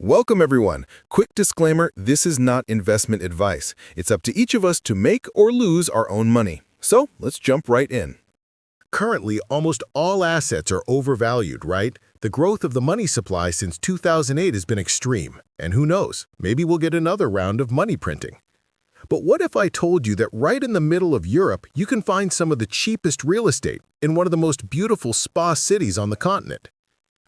Welcome, everyone. Quick disclaimer, this is not investment advice. It's up to each of us to make or lose our own money. So let's jump right in. Currently, almost all assets are overvalued, right? The growth of the money supply since 2008 has been extreme. And who knows, maybe we'll get another round of money printing. But what if I told you that right in the middle of Europe, you can find some of the cheapest real estate in one of the most beautiful spa cities on the continent?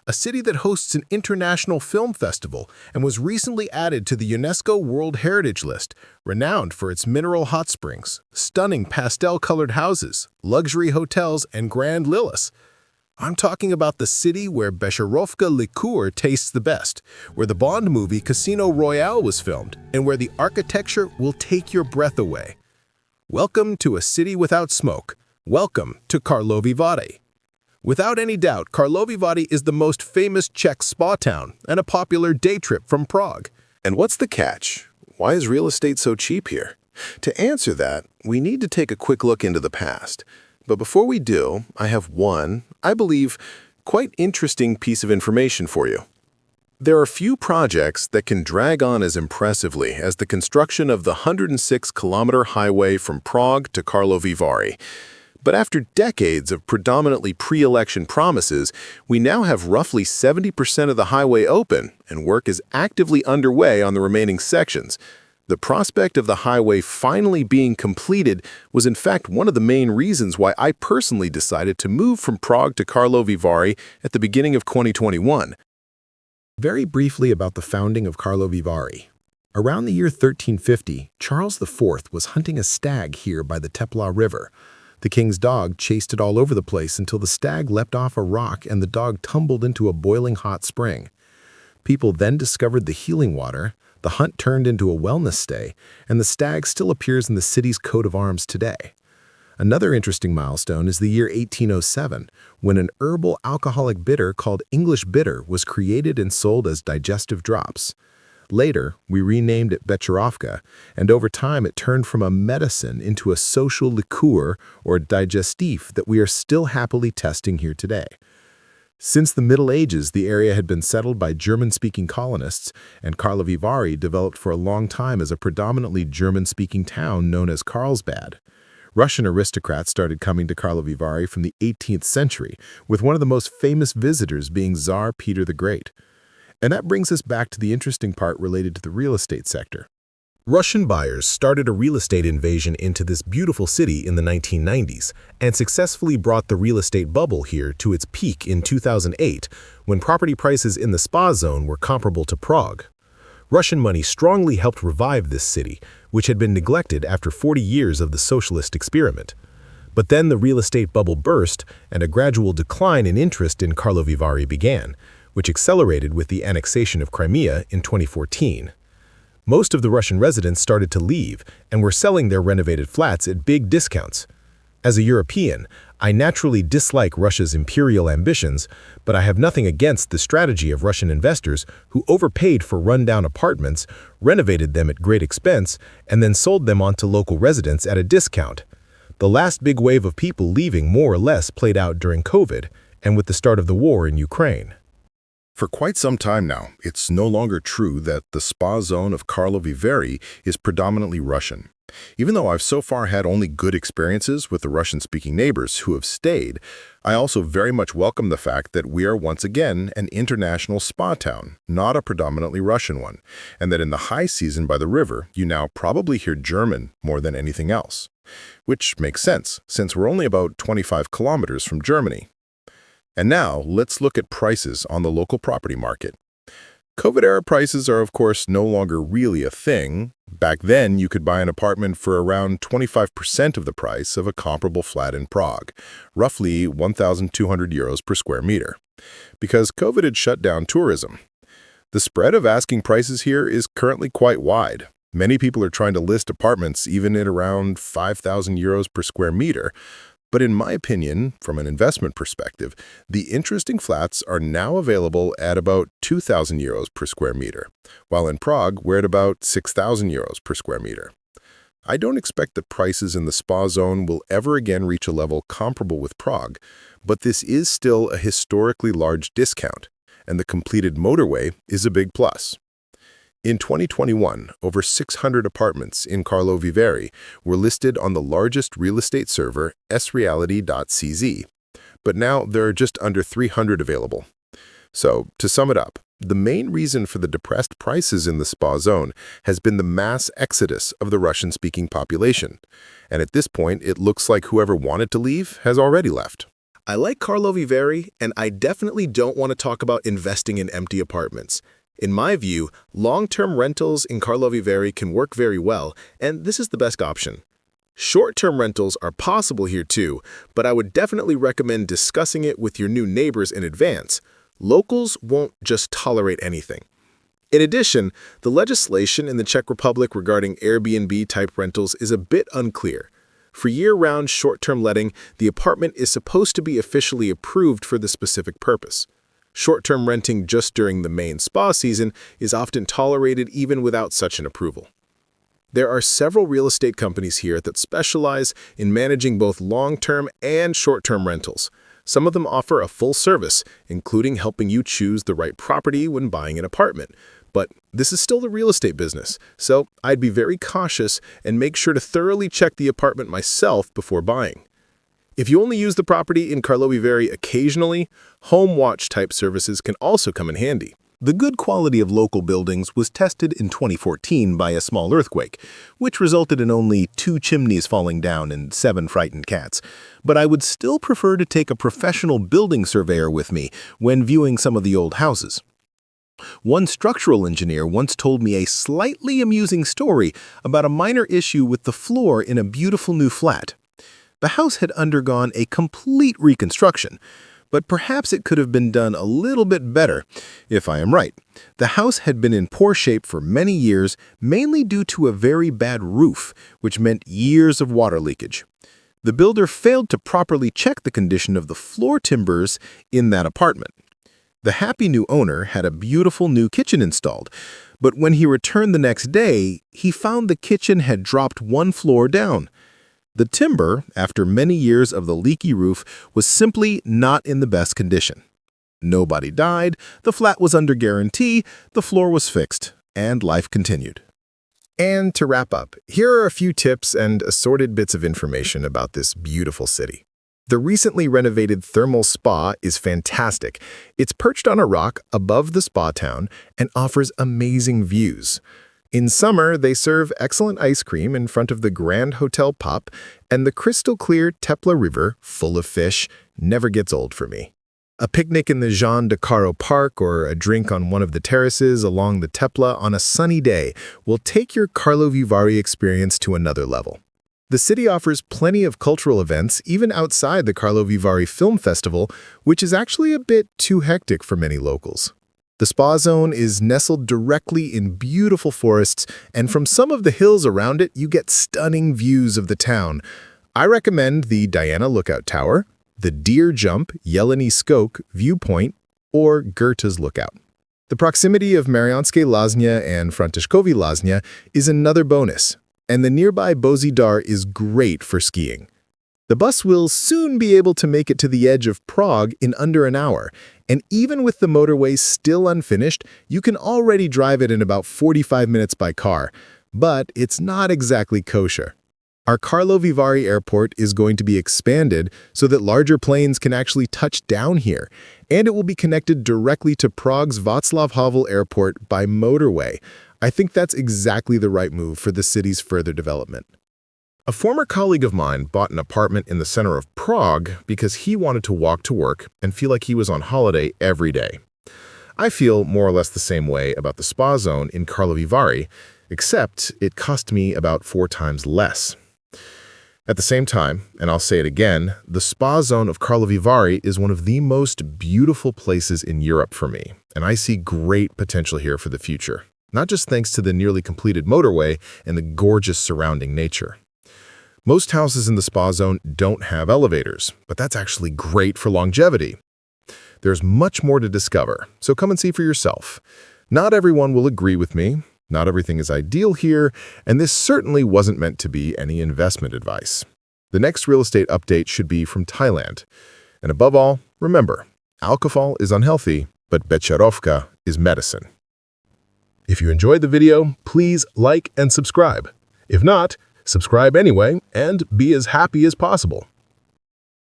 A city that hosts an international film festival and was recently added to the UNESCO World Heritage List, renowned for its mineral hot springs, stunning pastel-colored houses, luxury hotels, and grand villas. I'm talking about the city where Becherovka liqueur tastes the best, where the Bond movie Casino Royale was filmed, and where the architecture will take your breath away. Welcome to a city without smoke. Welcome to Karlovy Vary. Without any doubt, Karlovy Vary is the most famous Czech spa town and a popular day trip from Prague. And what's the catch? Why is real estate so cheap here? To answer that, we need to take a quick look into the past. But before we do, I have one, I believe, quite interesting piece of information for you. There are few projects that can drag on as impressively as the construction of the 106-kilometer highway from Prague to Karlovy Vary. But after decades of predominantly pre-election promises, we now have roughly 70% of the highway open, and work is actively underway on the remaining sections. The prospect of the highway finally being completed was in fact one of the main reasons why I personally decided to move from Prague to Karlovy Vary at the beginning of 2021. Very briefly about the founding of Karlovy Vary. Around the year 1350, Charles IV was hunting a stag here by the Tepla River. The king's dog chased it all over the place until the stag leapt off a rock and the dog tumbled into a boiling hot spring. People then discovered the healing water, the hunt turned into a wellness stay, and the stag still appears in the city's coat of arms today. Another interesting milestone is the year 1807, when an herbal alcoholic bitter called English bitter was created and sold as digestive drops. Later, we renamed it Becherovka, and over time it turned from a medicine into a social liqueur or digestif that we are still happily testing here today. Since the Middle Ages, the area had been settled by German-speaking colonists, and Karlovy Vary developed for a long time as a predominantly German-speaking town known as Carlsbad. Russian aristocrats started coming to Karlovy Vary from the 18th century, with one of the most famous visitors being Tsar Peter the Great. And that brings us back to the interesting part related to the real estate sector. Russian buyers started a real estate invasion into this beautiful city in the 1990s and successfully brought the real estate bubble here to its peak in 2008, when property prices in the spa zone were comparable to Prague. Russian money strongly helped revive this city, which had been neglected after 40 years of the socialist experiment. But then the real estate bubble burst and a gradual decline in interest in Karlovy Vary began, which accelerated with the annexation of Crimea in 2014. Most of the Russian residents started to leave and were selling their renovated flats at big discounts. As a European, I naturally dislike Russia's imperial ambitions, but I have nothing against the strategy of Russian investors who overpaid for rundown apartments, renovated them at great expense, and then sold them on to local residents at a discount. The last big wave of people leaving more or less played out during COVID and with the start of the war in Ukraine. For quite some time now, it's no longer true that the spa zone of Karlovy Vary is predominantly Russian. Even though I've so far had only good experiences with the Russian-speaking neighbors who have stayed, I also very much welcome the fact that we are once again an international spa town, not a predominantly Russian one, and that in the high season by the river, you now probably hear German more than anything else. Which makes sense, since we're only about 25 kilometers from Germany. And now, let's look at prices on the local property market. COVID-era prices are, of course, no longer really a thing. Back then, you could buy an apartment for around 25% of the price of a comparable flat in Prague, roughly 1,200 euros per square meter, because COVID had shut down tourism. The spread of asking prices here is currently quite wide. Many people are trying to list apartments even at around 5,000 euros per square meter. But in my opinion, from an investment perspective, the interesting flats are now available at about 2,000 euros per square meter, while in Prague, we're at about 6,000 euros per square meter. I don't expect that prices in the spa zone will ever again reach a level comparable with Prague, but this is still a historically large discount, and the completed motorway is a big plus. In 2021, over 600 apartments in Karlovy Vary were listed on the largest real estate server, sreality.cz, but now there are just under 300 available. So, to sum it up, the main reason for the depressed prices in the spa zone has been the mass exodus of the Russian-speaking population. And at this point, it looks like whoever wanted to leave has already left. I like Karlovy Vary, and I definitely don't want to talk about investing in empty apartments. In my view, long-term rentals in Karlovy Vary can work very well, and this is the best option. Short-term rentals are possible here too, but I would definitely recommend discussing it with your new neighbors in advance. Locals won't just tolerate anything. In addition, the legislation in the Czech Republic regarding Airbnb-type rentals is a bit unclear. For year-round short-term letting, the apartment is supposed to be officially approved for the specific purpose. Short-term renting just during the main spa season is often tolerated even without such an approval. There are several real estate companies here that specialize in managing both long-term and short-term rentals. Some of them offer a full service, including helping you choose the right property when buying an apartment. But this is still the real estate business, so I'd be very cautious and make sure to thoroughly check the apartment myself before buying. If you only use the property in Karlovy Vary occasionally, home watch type services can also come in handy. The good quality of local buildings was tested in 2014 by a small earthquake, which resulted in only 2 chimneys falling down and 7 frightened cats. But I would still prefer to take a professional building surveyor with me when viewing some of the old houses. One structural engineer once told me a slightly amusing story about a minor issue with the floor in a beautiful new flat. The house had undergone a complete reconstruction, but perhaps it could have been done a little bit better, if I am right. The house had been in poor shape for many years, mainly due to a very bad roof, which meant years of water leakage. The builder failed to properly check the condition of the floor timbers in that apartment. The happy new owner had a beautiful new kitchen installed, but when he returned the next day, he found the kitchen had dropped 1 floor down. The timber, after many years of the leaky roof, was simply not in the best condition. Nobody died, the flat was under guarantee, the floor was fixed, and life continued. And to wrap up, here are a few tips and assorted bits of information about this beautiful city. The recently renovated thermal spa is fantastic. It's perched on a rock above the spa town and offers amazing views. In summer, they serve excellent ice cream in front of the Grand Hotel Pop, and the crystal-clear Tepla River, full of fish, never gets old for me. A picnic in the Jean de Caro Park or a drink on one of the terraces along the Tepla on a sunny day will take your Karlovy Vary experience to another level. The city offers plenty of cultural events even outside the Karlovy Vary Film Festival, which is actually a bit too hectic for many locals. The spa zone is nestled directly in beautiful forests, and from some of the hills around it, you get stunning views of the town. I recommend the Diana Lookout Tower, the Deer Jump Jelení Skok viewpoint, or Goethe's Lookout. The proximity of Mariánské Lázně and Františkovy Lázně is another bonus, and the nearby Boží Dar is great for skiing. The bus will soon be able to make it to the edge of Prague in under an hour, and even with the motorway still unfinished, you can already drive it in about 45 minutes by car, but it's not exactly kosher. Our Karlovy Vary airport is going to be expanded so that larger planes can actually touch down here, and it will be connected directly to Prague's Václav Havel airport by motorway. I think that's exactly the right move for the city's further development. A former colleague of mine bought an apartment in the center of Prague because he wanted to walk to work and feel like he was on holiday every day. I feel more or less the same way about the spa zone in Karlovy Vary, except it cost me about 4 times less. At the same time, and I'll say it again, the spa zone of Karlovy Vary is one of the most beautiful places in Europe for me, and I see great potential here for the future, not just thanks to the nearly completed motorway and the gorgeous surrounding nature. Most houses in the spa zone don't have elevators, but that's actually great for longevity. There's much more to discover, so come and see for yourself. Not everyone will agree with me, not everything is ideal here, and this certainly wasn't meant to be any investment advice. The next real estate update should be from Thailand. And above all, remember, alcohol is unhealthy, but Becherovka is medicine. If you enjoyed the video, please like and subscribe. If not, subscribe anyway and be as happy as possible.